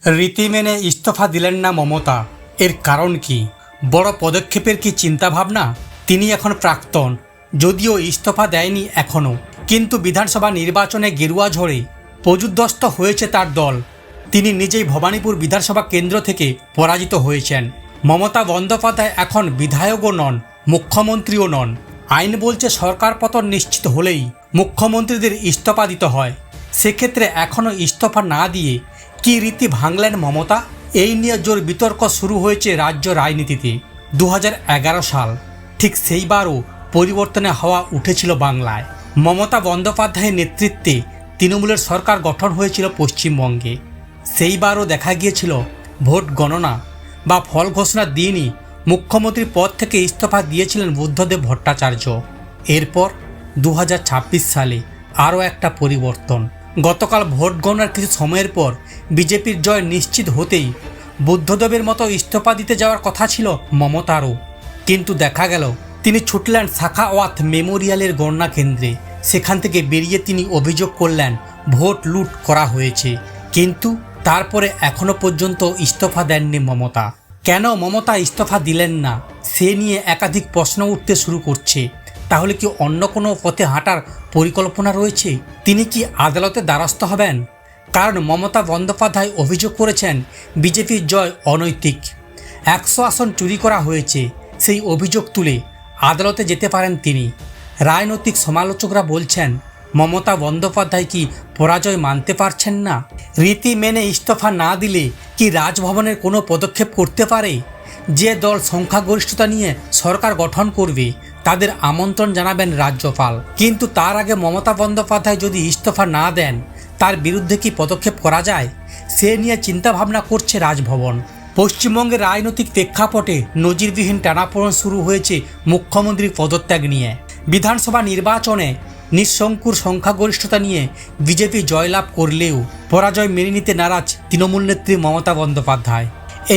রীতি মেনে ইস্তফা দিলেন না মমতা। এর কারণ কি? বড় পদক্ষেপের কি চিন্তাভাবনা? তিনি এখন প্রাক্তন, যদিও ইস্তফা দেয়নি এখনও, কিন্তু বিধানসভা নির্বাচনে গেরুয়া ঝড়ে পর্যুদস্ত হয়েছে তার দল। তিনি নিজেই ভবানীপুর বিধানসভা কেন্দ্র থেকে পরাজিত হয়েছেন। মমতা বন্দ্যোপাধ্যায় এখন বিধায়কও নন, মুখ্যমন্ত্রীও নন। আইন বলছে সরকার পতন নিশ্চিত হলেই মুখ্যমন্ত্রীদের ইস্তফা দিতে হয়। সেক্ষেত্রে এখনও ইস্তফা না দিয়ে কি রীতি ভাঙলেন মমতা? এই নিয়ে জোর বিতর্ক শুরু হয়েছে রাজ্য রাজনীতিতে। 2011 সাল, ঠিক সেইবারও পরিবর্তনের হাওয়া উঠেছিল বাংলায়। মমতা বন্দ্যোপাধ্যায়ের নেতৃত্বে তৃণমূলের সরকার গঠন হয়েছিল পশ্চিমবঙ্গে। সেইবারও দেখা গিয়েছিল ভোট গণনা বা ফল ঘোষণার দিনই মুখ্যমন্ত্রীর পদ থেকে ইস্তফা দিয়েছিলেন বুদ্ধদেব ভট্টাচার্য। এরপর 2026 সালে আরও একটা পরিবর্তন। গতকাল ভোট গণনার কিছু সময়ের পর বিজেপির জয় নিশ্চিত হতেই বুদ্ধদেবের মতো ইস্তফা দিতে যাওয়ার কথা ছিল মমতারও, কিন্তু দেখা গেল তিনি ছুটলেন সাখাওয়াত মেমোরিয়ালের গণনা কেন্দ্রে। সেখান থেকে বেরিয়ে তিনি অভিযোগ করলেন ভোট লুট করা হয়েছে, কিন্তু তারপরে এখনো পর্যন্ত ইস্তফা দেননি মমতা। কেন মমতা ইস্তফা দিলেন না সে নিয়ে একাধিক প্রশ্ন উঠতে শুরু করছে। তাহলে কি অন্য কোনো পথে হাঁটার পরিকল্পনা রয়েছে? তিনি কি আদালতে দ্বারস্থ হবেন? কারণ মমতা বন্দ্যোপাধ্যায় অভিযোগ করেছেন বিজেপির জয় অনৈতিক, 100 আসন চুরি করা হয়েছে। সেই অভিযোগ তুলে আদালতে যেতে পারেন তিনি। রাজনৈতিক সমালোচকরা বলছেন মমতা বন্দ্যোপাধ্যায় কি পরাজয় মানতে পারছেন না? রীতি মেনে ইস্তফা না দিলে কি রাজভবনের কোনো পদক্ষেপ করতে পারে? যে দল সংখ্যাগরিষ্ঠতা নিয়ে সরকার গঠন করবে তাদের আমন্ত্রণ জানাবেন রাজ্যপাল। কিন্তু তার আগে মমতা বন্দ্যোপাধ্যায় যদি ইস্তফা না দেন তার বিরুদ্ধে কি পদক্ষেপ করা যায় সে নিয়ে চিন্তাভাবনা করছে রাজভবন। পশ্চিমবঙ্গের রাজনৈতিক প্রেক্ষাপটে নজিরবিহীন টানাপোড়েন শুরু হয়েছে মুখ্যমন্ত্রীর পদত্যাগ নিয়ে। বিধানসভা নির্বাচনে নিঃশঙ্কুর সংখ্যাগরিষ্ঠতা নিয়ে বিজেপি জয়লাভ করলেও পরাজয় মেনে নিতে নারাজ তৃণমূল নেত্রী মমতা বন্দ্যোপাধ্যায়।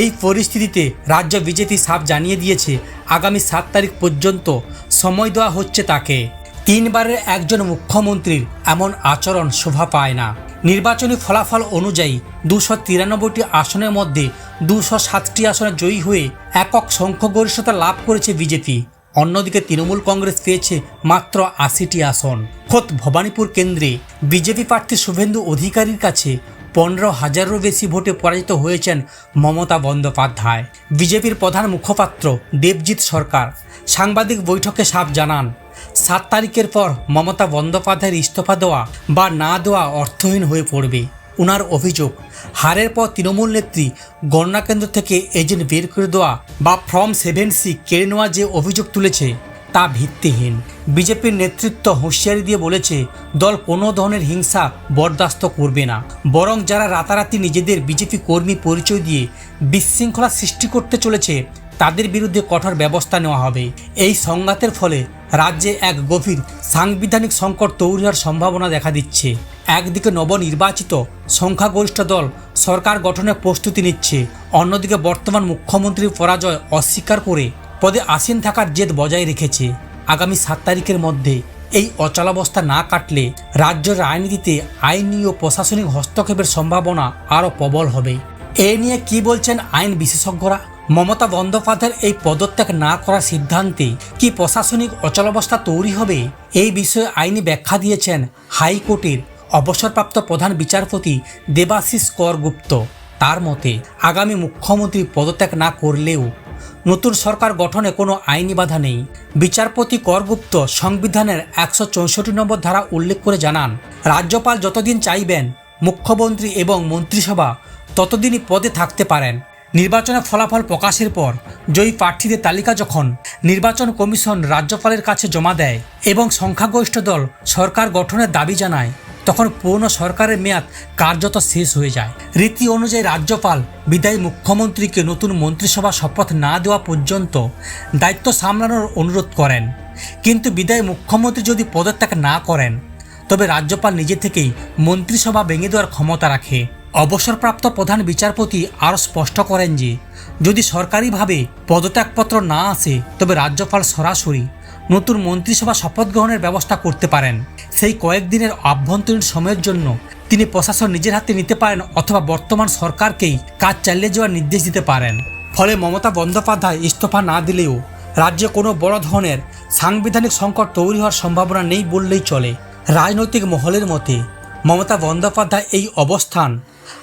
এই পরিস্থিতিতে রাজ্য বিজেপি সাফ জানিয়ে দিয়েছে আগামী 7 তারিখ পর্যন্ত সময় দেওয়া হচ্ছে তাকে। 3 বারের একজন মুখ্যমন্ত্রীর এমন আচরণ শোভা পায় না। নির্বাচনী ফলাফল অনুযায়ী 293টি আসনের মধ্যে 207টি আসনে জয়ী হয়ে একক সংখ্যাগরিষ্ঠতা লাভ করেছে বিজেপি। অন্যদিকে তৃণমূল কংগ্রেস পেয়েছে মাত্র 80টি আসন। খোদ ভবানীপুর কেন্দ্রে বিজেপি প্রার্থী শুভেন্দু অধিকারীর কাছে 15,000-এরও বেশি ভোটে পরাজিত হয়েছেন মমতা বন্দ্যোপাধ্যায়। বিজেপির প্রধান মুখপাত্র দেবজিৎ সরকার সাংবাদিক বৈঠকে সাফ জানান 7 তারিখের পর মমতা বন্দ্যোপাধ্যায়ের ইস্তফা দেওয়া বা না দেওয়া অর্থহীন হয়ে পড়বে। ওনার অভিযোগ, হারের পর তৃণমূল নেত্রী গণনা কেন্দ্র থেকে এজেন্ট বের করে দেওয়া বা ফর্ম 7C কেড়ে নেওয়া যে অভিযোগ তুলেছে তা ভিত্তিহীন। বিজেপির নেতৃত্ব হুঁশিয়ারি দিয়ে বলেছে দল কোনো ধরনের হিংসা বরদাস্ত করবে না, বরং যারা রাতারাতি নিজেদের বিজেপি কর্মী পরিচয় দিয়ে বিশৃঙ্খলা সৃষ্টি করতে চলেছে তাদের বিরুদ্ধে কঠোর ব্যবস্থা নেওয়া হবে। এই সংঘাতের ফলে রাজ্যে এক গভীর সাংবিধানিক সংকট তৈরি হওয়ার সম্ভাবনা দেখা দিচ্ছে। একদিকে নবনির্বাচিত সংখ্যাগরিষ্ঠ দল সরকার গঠনের প্রস্তুতি নিচ্ছে, অন্যদিকে বর্তমান মুখ্যমন্ত্রীর পরাজয় অস্বীকার করে পদে আসীন থাকার জেদ বজায় রেখেছে। আগামী 7 তারিখের মধ্যে এই অচলাবস্থা না কাটলে রাজ্যের রাজনীতিতে আইনি ও প্রশাসনিক হস্তক্ষেপের সম্ভাবনা আরও প্রবল হবে। এ নিয়ে কি বলছেন আইন বিশেষজ্ঞরা? মমতা বন্দ্যোপাধ্যায়ের এই পদত্যাগ না করার সিদ্ধান্তে কি প্রশাসনিক অচলাবস্থা তৈরি হবে? এই বিষয়ে আইনি ব্যাখ্যা দিয়েছেন হাইকোর্টের অবসরপ্রাপ্ত প্রধান বিচারপতি দেবাশিস করগুপ্ত। তার মতে আগামী মুখ্যমন্ত্রী পদত্যাগ না করলেও নতুন সরকার গঠনে কোনো আইনি বাধা নেই। বিচারপতি করগুপ্ত সংবিধানের 164 নম্বর ধারা উল্লেখ করে জানান, রাজ্যপাল যতদিন চাইবেন মুখ্যমন্ত্রী এবং মন্ত্রিসভা ততদিনই পদে থাকতে পারেন। নির্বাচনের ফলাফল প্রকাশের পর জয়ী প্রার্থীদের তালিকা যখন নির্বাচন কমিশন রাজ্যপালের কাছে জমা দেয় এবং সংখ্যাগরিষ্ঠ দল সরকার গঠনের দাবি জানায় তখন পুরনো সরকারের মেয়াদ কার্যত শেষ হয়ে যায়। রীতি অনুযায়ী রাজ্যপাল বিদায়ী মুখ্যমন্ত্রীকে নতুন মন্ত্রিসভা শপথ না দেওয়া পর্যন্ত দায়িত্ব সামলানোর অনুরোধ করেন। কিন্তু বিদায়ী মুখ্যমন্ত্রী যদি পদত্যাগ না করেন তবে রাজ্যপাল নিজে থেকেই মন্ত্রিসভা ভেঙে দেওয়ার ক্ষমতা রাখে। অবসরপ্রাপ্ত প্রধান বিচারপতি আরও স্পষ্ট করেন যে যদি সরকারিভাবে পদত্যাগপত্র না আসে তবে রাজ্যপাল সরাসরি নতুন মন্ত্রিসভা শপথ গ্রহণের ব্যবস্থা করতে পারেন। সেই কয়েকদিনের আভ্যন্তরীণ সময়ের জন্য তিনি প্রশাসন নিজের হাতে নিতে পারেন অথবা বর্তমান সরকারকেই কাজ চালিয়ে যাওয়ার নির্দেশ দিতে পারেন। ফলে মমতা বন্দ্যোপাধ্যায় ইস্তফা না দিলেও রাজ্যে কোনো বড় ধরনের সাংবিধানিক সংকট তৈরি হওয়ার সম্ভাবনা নেই বললেই চলে। রাজনৈতিক মহলের মতে মমতা বন্দ্যোপাধ্যায় এই অবস্থান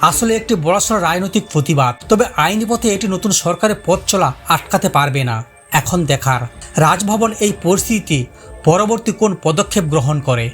আসলে একটি বড়সড় রাজনৈতিক প্রতিবাদ। তবে আইনি পথে এটি নতুন সরকারের পথ চলা আটকাতে পারবে না। এখন দেখার রাজভবন এই পরিস্থিতিতে পরবর্তী কোন পদক্ষেপ গ্রহণ করে।